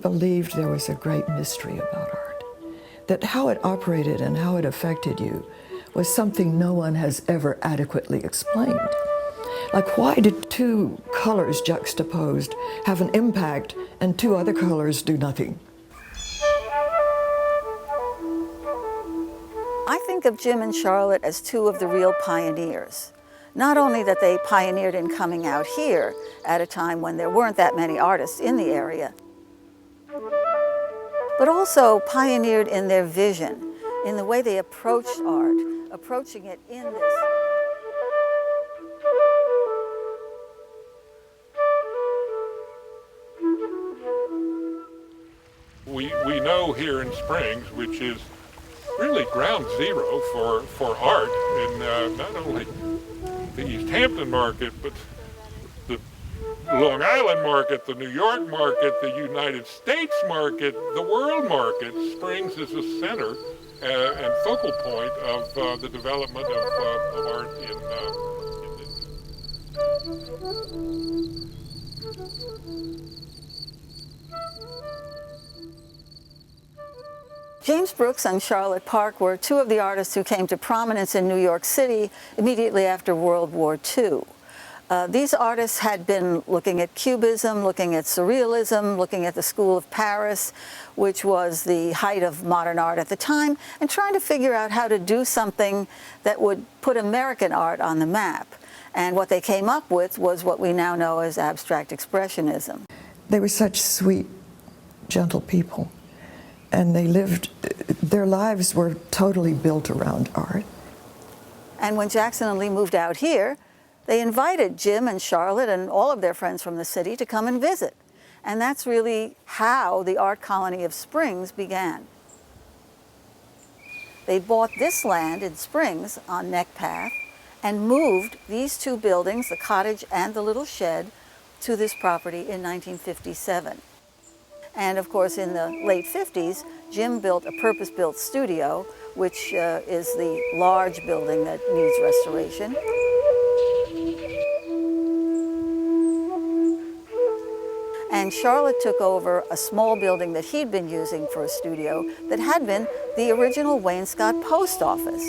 believed there was a great mystery about art, that how it operated and how it affected you was something no one has ever adequately explained. Like, why did two colors juxtaposed have an impact and two other colors do nothing? I think of Jim and Charlotte as two of the real pioneers. Not only that they pioneered in coming out here at a time when there weren't that many artists in the area, but also pioneered in their vision, in the way they approached art, approaching it in this. We know here in Springs, which is really ground zero for art in not only the East Hampton market, but the Long Island market, the New York market, the United States market, the world market. Springs is a center and focal point of the development of art in James Brooks and Charlotte Park were two of the artists who came to prominence in New York City immediately after World War II. These artists had been looking at Cubism, looking at Surrealism, looking at the School of Paris, which was the height of modern art at the time, and trying to figure out how to do something that would put American art on the map. And what they came up with was what we now know as Abstract Expressionism. They were such sweet, gentle people, and they lived, their lives were totally built around art. And when Jackson and Lee moved out here, they invited Jim and Charlotte and all of their friends from the city to come and visit. And that's really how the art colony of Springs began. They bought this land in Springs on Neck Path and moved these two buildings, the cottage and the little shed, to this property in 1957. And of course, in the late 50s, Jim built a purpose-built studio, which is the large building that needs restoration. And Charlotte took over a small building that he'd been using for a studio that had been the original Wainscott post office.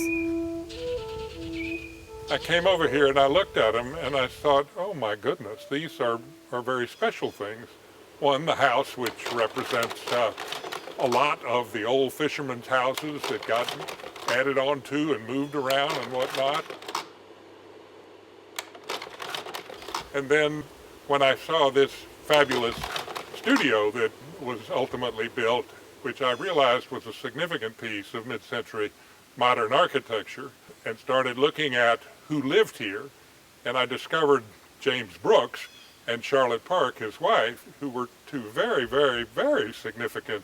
I came over here and I looked at them and I thought, oh my goodness, these are very special things. One, the house, which represents a lot of the old fishermen's houses that got added on to and moved around and whatnot. And then when I saw this fabulous studio that was ultimately built, which I realized was a significant piece of mid-century modern architecture, and started looking at who lived here, and I discovered James Brooks and Charlotte Park, his wife, who were two very, very, very significant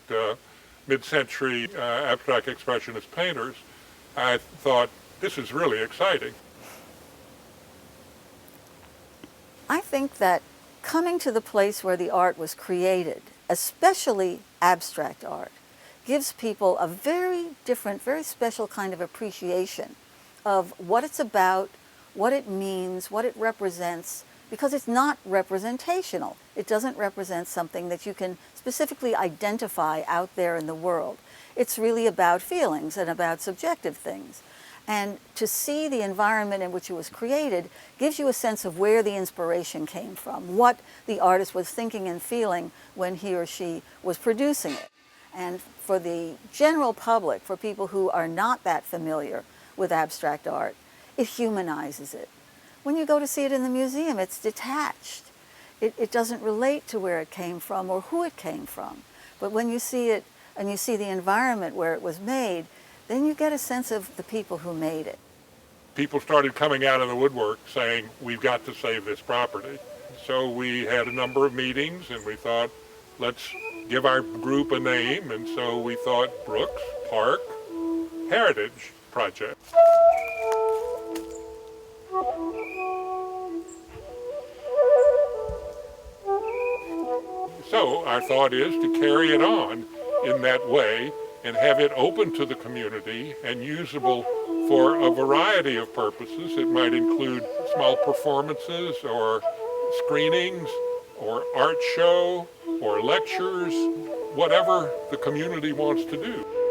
mid-century abstract expressionist painters. I thought, this is really exciting. I think that coming to the place where the art was created, especially abstract art, gives people a very different, very special kind of appreciation of what it's about, what it means, what it represents, because it's not representational. It doesn't represent something that you can specifically identify out there in the world. It's really about feelings and about subjective things. And to see the environment in which it was created gives you a sense of where the inspiration came from, what the artist was thinking and feeling when he or she was producing it. And for the general public, for people who are not that familiar with abstract art, it humanizes it. When you go to see it in the museum, it's detached. It doesn't relate to where it came from or who it came from. But when you see it and you see the environment where it was made, then you get a sense of the people who made it. People started coming out of the woodwork saying, we've got to save this property. So we had a number of meetings and we thought, let's give our group a name. And so we thought Brooks Park Heritage Project. So our thought is to carry it on in that way and have it open to the community and usable for a variety of purposes. It might include small performances or screenings or art show or lectures whatever the community wants to do.